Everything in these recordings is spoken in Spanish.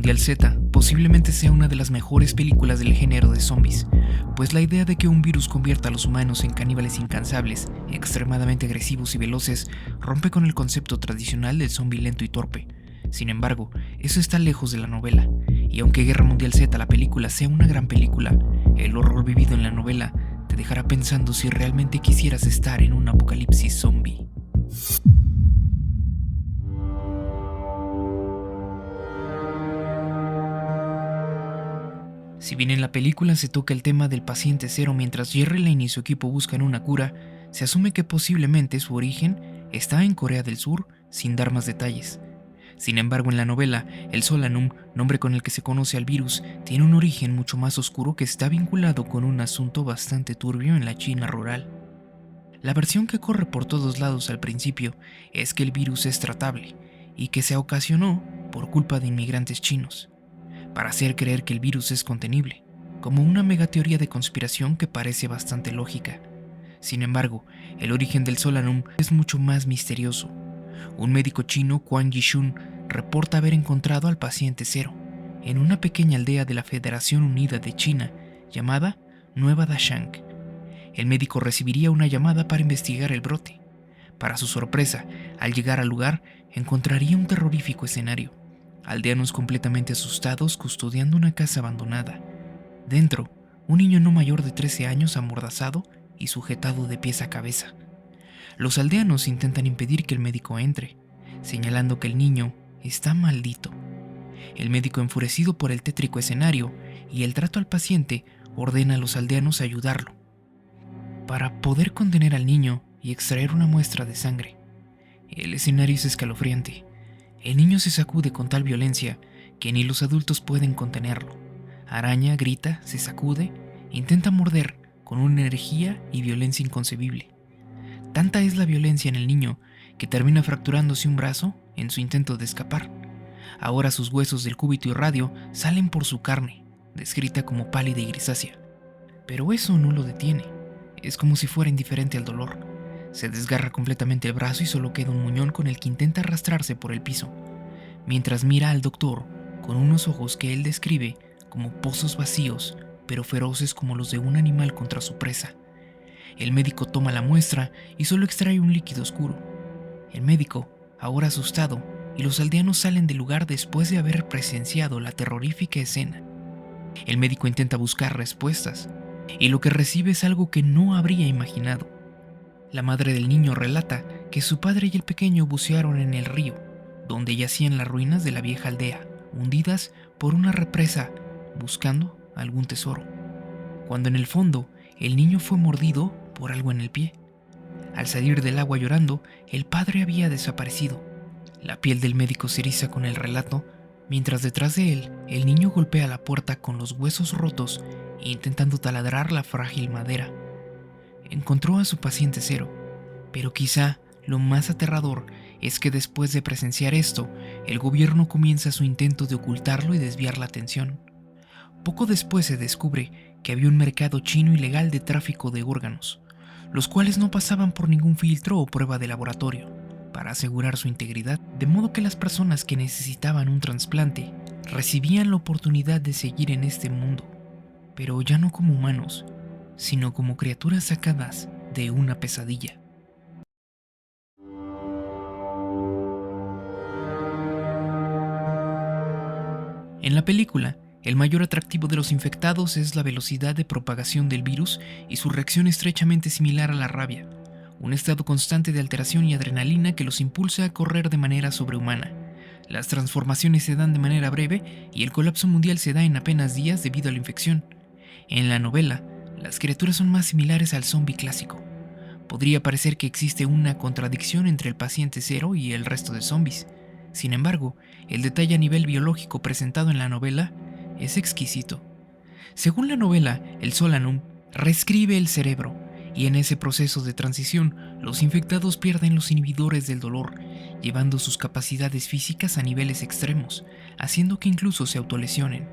Mundial Z posiblemente sea una de las mejores películas del género de zombies, pues la idea de que un virus convierta a los humanos en caníbales incansables, extremadamente agresivos y veloces, rompe con el concepto tradicional del zombie lento y torpe. Sin embargo, eso está lejos de la novela, y aunque Guerra Mundial Z, la película, sea una gran película, el horror vivido en la novela te dejará pensando si realmente quisieras estar en un apocalipsis zombie. Si bien en la película se toca el tema del paciente cero mientras Jerry Lane y su equipo buscan una cura, se asume que posiblemente su origen está en Corea del Sur, sin dar más detalles. Sin embargo, en la novela, el Solanum, nombre con el que se conoce al virus, tiene un origen mucho más oscuro que está vinculado con un asunto bastante turbio en la China rural. La versión que corre por todos lados al principio es que el virus es tratable y que se ocasionó por culpa de inmigrantes chinos, para hacer creer que el virus es contenible, como una megateoría de conspiración que parece bastante lógica. Sin embargo, el origen del Solanum es mucho más misterioso. Un médico chino, Quan Yishun, reporta haber encontrado al paciente cero en una pequeña aldea de la Federación Unida de China llamada Nueva Dashang. El médico recibiría una llamada para investigar el brote. Para su sorpresa, al llegar al lugar, encontraría un terrorífico escenario. Aldeanos completamente asustados custodiando una casa abandonada. Dentro, un niño no mayor de 13 años amordazado y sujetado de pies a cabeza. Los aldeanos intentan impedir que el médico entre, señalando que el niño está maldito. El médico, enfurecido por el tétrico escenario y el trato al paciente, ordena a los aldeanos ayudarlo, para poder contener al niño y extraer una muestra de sangre. El escenario es escalofriante. El niño se sacude con tal violencia que ni los adultos pueden contenerlo. Araña, grita, se sacude, intenta morder con una energía y violencia inconcebible. Tanta es la violencia en el niño que termina fracturándose un brazo en su intento de escapar. Ahora sus huesos del cúbito y radio salen por su carne, descrita como pálida y grisácea. Pero eso no lo detiene. Es como si fuera indiferente al dolor. Se desgarra completamente el brazo y solo queda un muñón con el que intenta arrastrarse por el piso, mientras mira al doctor con unos ojos que él describe como pozos vacíos, pero feroces como los de un animal contra su presa. El médico toma la muestra y solo extrae un líquido oscuro. El médico, ahora asustado, y los aldeanos salen del lugar después de haber presenciado la terrorífica escena. El médico intenta buscar respuestas, y lo que recibe es algo que no habría imaginado. La madre del niño relata que su padre y el pequeño bucearon en el río, donde yacían las ruinas de la vieja aldea, hundidas por una represa, buscando algún tesoro. Cuando en el fondo, el niño fue mordido por algo en el pie. Al salir del agua llorando, el padre había desaparecido. La piel del médico se eriza con el relato, mientras detrás de él, el niño golpea la puerta con los huesos rotos, intentando taladrar la frágil madera. Encontró a su paciente cero, pero quizá lo más aterrador es que después de presenciar esto, el gobierno comienza su intento de ocultarlo y desviar la atención. Poco después se descubre que había un mercado chino ilegal de tráfico de órganos, los cuales no pasaban por ningún filtro o prueba de laboratorio, para asegurar su integridad, de modo que las personas que necesitaban un trasplante recibían la oportunidad de seguir en este mundo, pero ya no como humanos, sino como criaturas sacadas de una pesadilla. En la película, el mayor atractivo de los infectados es la velocidad de propagación del virus y su reacción estrechamente similar a la rabia, un estado constante de alteración y adrenalina que los impulsa a correr de manera sobrehumana. Las transformaciones se dan de manera breve y el colapso mundial se da en apenas días debido a la infección. En la novela, las criaturas son más similares al zombie clásico. Podría parecer que existe una contradicción entre el paciente cero y el resto de zombies. Sin embargo, el detalle a nivel biológico presentado en la novela es exquisito. Según la novela, el Solanum reescribe el cerebro, y en ese proceso de transición, los infectados pierden los inhibidores del dolor, llevando sus capacidades físicas a niveles extremos, haciendo que incluso se autolesionen.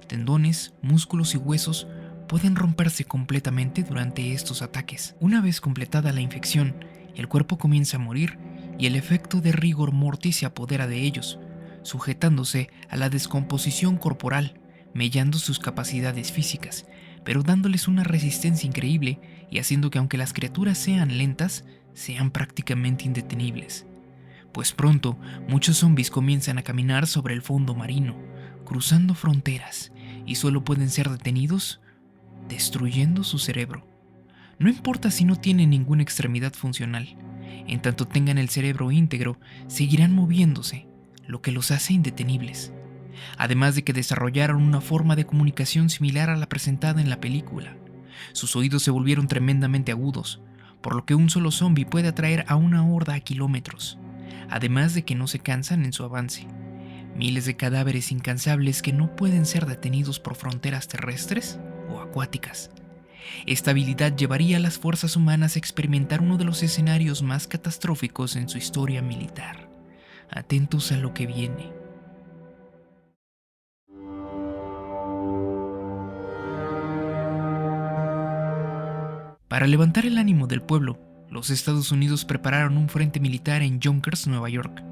Tendones, músculos y huesos pueden romperse completamente durante estos ataques. Una vez completada la infección, el cuerpo comienza a morir y el efecto de rigor mortis se apodera de ellos. sujetándose a la descomposición corporal, mellando sus capacidades físicas, pero dándoles una resistencia increíble y haciendo que aunque las criaturas sean lentas, sean prácticamente indetenibles. Pues pronto, muchos zombies comienzan a caminar sobre el fondo marino, cruzando fronteras, y solo pueden ser detenidos destruyendo su cerebro. No importa si no tienen ninguna extremidad funcional, en tanto tengan el cerebro íntegro, seguirán moviéndose, lo que los hace indetenibles. Además de que desarrollaron una forma de comunicación similar a la presentada en la película. Sus oídos se volvieron tremendamente agudos, por lo que un solo zombie puede atraer a una horda a kilómetros, además de que no se cansan en su avance. Miles de cadáveres incansables que no pueden ser detenidos por fronteras terrestres o acuáticas. Esta habilidad llevaría a las fuerzas humanas a experimentar uno de los escenarios más catastróficos en su historia militar. Atentos a lo que viene. Para levantar el ánimo del pueblo, los Estados Unidos prepararon un frente militar en Yonkers, Nueva York.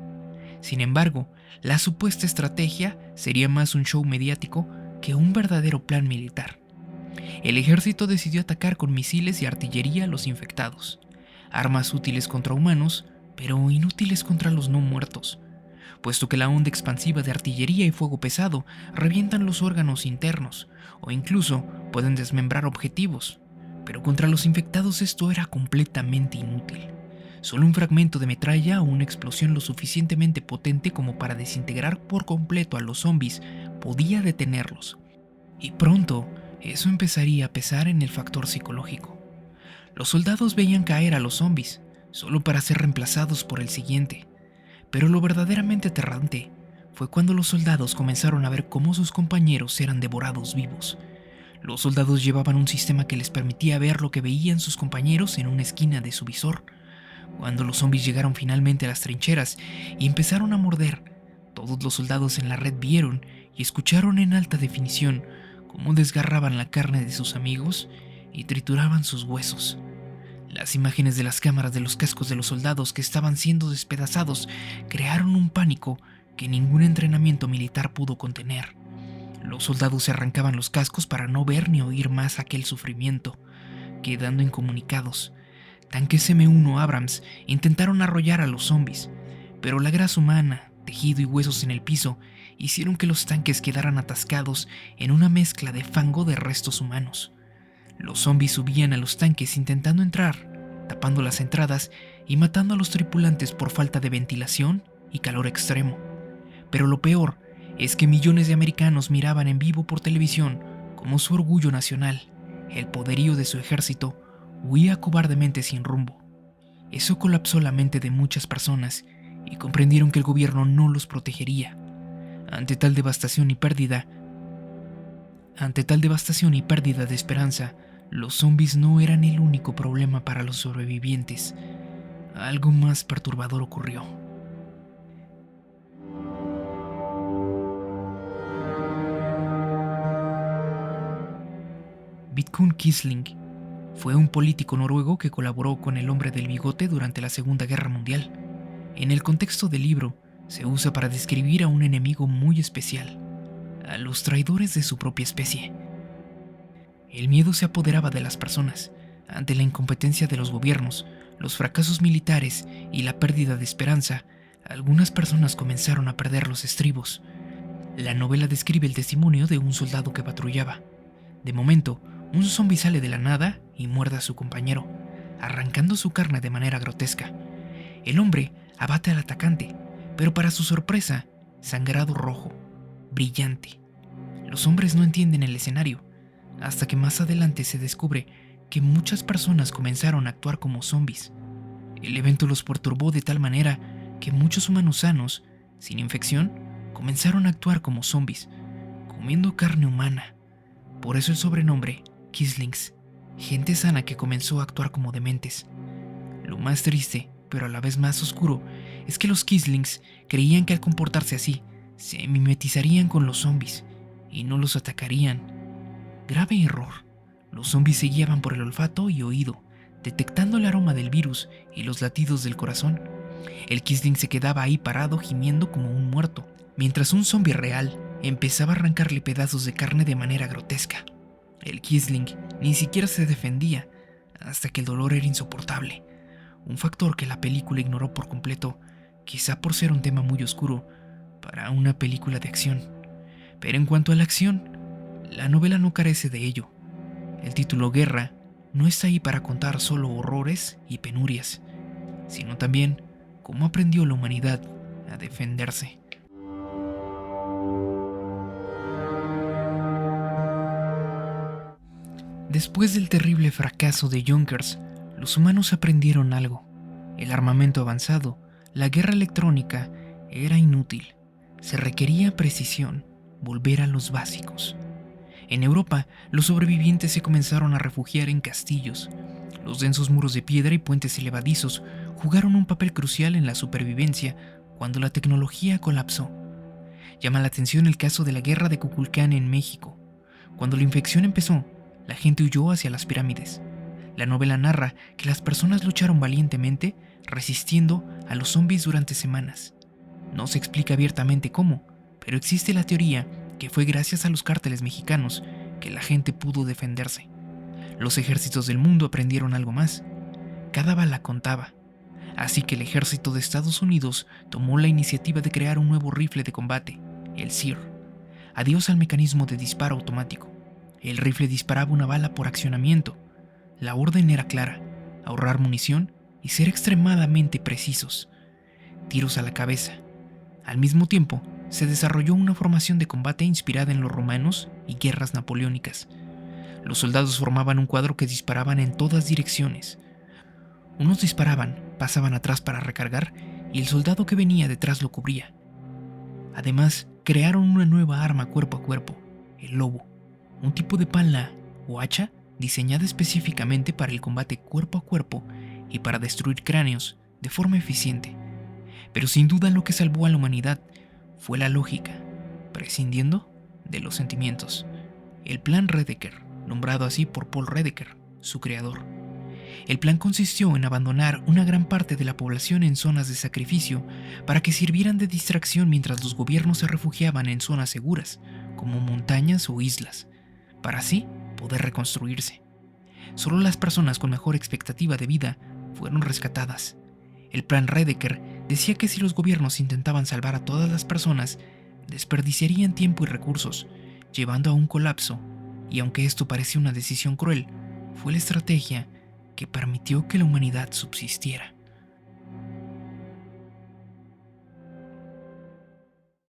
Sin embargo, la supuesta estrategia sería más un show mediático que un verdadero plan militar. El ejército decidió atacar con misiles y artillería a los infectados, armas útiles contra humanos, pero inútiles contra los no muertos, puesto que la onda expansiva de artillería y fuego pesado revientan los órganos internos o incluso pueden desmembrar objetivos. Pero contra los infectados esto era completamente inútil. Solo un fragmento de metralla o una explosión lo suficientemente potente como para desintegrar por completo a los zombies podía detenerlos. Y pronto, eso empezaría a pesar en el factor psicológico. Los soldados veían caer a los zombies, solo para ser reemplazados por el siguiente. Pero lo verdaderamente aterrante fue cuando los soldados comenzaron a ver cómo sus compañeros eran devorados vivos. Los soldados llevaban un sistema que les permitía ver lo que veían sus compañeros en una esquina de su visor. Cuando los zombies llegaron finalmente a las trincheras y empezaron a morder, todos los soldados en la red vieron y escucharon en alta definición cómo desgarraban la carne de sus amigos y trituraban sus huesos. Las imágenes de las cámaras de los cascos de los soldados que estaban siendo despedazados crearon un pánico que ningún entrenamiento militar pudo contener. Los soldados se arrancaban los cascos para no ver ni oír más aquel sufrimiento, quedando incomunicados. Tanques M1 Abrams intentaron arrollar a los zombies, pero la grasa humana, tejido y huesos en el piso hicieron que los tanques quedaran atascados en una mezcla de fango de restos humanos. Los zombies subían a los tanques intentando entrar, tapando las entradas y matando a los tripulantes por falta de ventilación y calor extremo. Pero lo peor es que millones de americanos miraban en vivo por televisión cómo su orgullo nacional, el poderío de su ejército, huía cobardemente sin rumbo. Eso colapsó la mente de muchas personas y comprendieron que el gobierno no los protegería. Ante tal devastación y pérdida de esperanza, los zombies no eran el único problema para los sobrevivientes. Algo más perturbador ocurrió. Vidkun Quisling fue un político noruego que colaboró con el hombre del bigote durante la Segunda Guerra Mundial. En el contexto del libro, se usa para describir a un enemigo muy especial, a los traidores de su propia especie. El miedo se apoderaba de las personas ante la incompetencia de los gobiernos, los fracasos militares y la pérdida de esperanza. Algunas personas comenzaron a perder los estribos. La novela describe el testimonio de un soldado que patrullaba. De momento, un zombi sale de la nada y muerde a su compañero, arrancando su carne de manera grotesca. El hombre abate al atacante, pero para su sorpresa, sangrado rojo, brillante. Los hombres no entienden el escenario, hasta que más adelante se descubre que muchas personas comenzaron a actuar como zombies. El evento los perturbó de tal manera que muchos humanos sanos, sin infección, comenzaron a actuar como zombies, comiendo carne humana. Por eso el sobrenombre Quislings, gente sana que comenzó a actuar como dementes. Lo más triste, pero a la vez más oscuro, es que los Quislings creían que al comportarse así, se mimetizarían con los zombies y no los atacarían. Grave error. Los zombies se guiaban por el olfato y oído, detectando el aroma del virus y los latidos del corazón. El Quisling se quedaba ahí parado gimiendo como un muerto. mientras un zombie real empezaba a arrancarle pedazos de carne de manera grotesca. El Quisling ni siquiera se defendía, hasta que el dolor era insoportable, un factor que la película ignoró por completo, quizá por ser un tema muy oscuro para una película de acción. Pero en cuanto a la acción, la novela no carece de ello. El título Guerra no está ahí para contar solo horrores y penurias, sino también cómo aprendió la humanidad a defenderse. Después del terrible fracaso de Junkers, los humanos aprendieron algo. El armamento avanzado, la guerra electrónica, era inútil. Se requería precisión, volver a los básicos. En Europa, los sobrevivientes se comenzaron a refugiar en castillos. Los densos muros de piedra y puentes elevadizos jugaron un papel crucial en la supervivencia cuando la tecnología colapsó. Llama la atención el caso de la guerra de Kukulcán en México. Cuando la infección empezó, la gente huyó hacia las pirámides. La novela narra que las personas lucharon valientemente, resistiendo a los zombies durante semanas. No se explica abiertamente cómo, pero existe la teoría que fue gracias a los cárteles mexicanos que la gente pudo defenderse. Los ejércitos del mundo aprendieron algo más. Cada bala contaba. Así que el ejército de Estados Unidos tomó la iniciativa de crear un nuevo rifle de combate, el SEER. Adiós al mecanismo de disparo automático. El rifle disparaba una bala por accionamiento. La orden era clara: ahorrar munición y ser extremadamente precisos. Tiros a la cabeza. Al mismo tiempo, se desarrolló una formación de combate inspirada en los romanos y guerras napoleónicas. Los soldados formaban un cuadro que disparaban en todas direcciones. Unos disparaban, pasaban atrás para recargar, y el soldado que venía detrás lo cubría. Además, crearon una nueva arma cuerpo a cuerpo, el lobo, un tipo de pala o hacha diseñada específicamente para el combate cuerpo a cuerpo y para destruir cráneos de forma eficiente. Pero sin duda lo que salvó a la humanidad fue la lógica, prescindiendo de los sentimientos. El Plan Redeker, nombrado así por Paul Redeker, su creador. El plan consistió en abandonar una gran parte de la población en zonas de sacrificio para que sirvieran de distracción mientras los gobiernos se refugiaban en zonas seguras, como montañas o islas, para así poder reconstruirse. Solo las personas con mejor expectativa de vida fueron rescatadas. El Plan Redeker decía que si los gobiernos intentaban salvar a todas las personas, desperdiciarían tiempo y recursos, llevando a un colapso, y aunque esto parecía una decisión cruel, fue la estrategia que permitió que la humanidad subsistiera.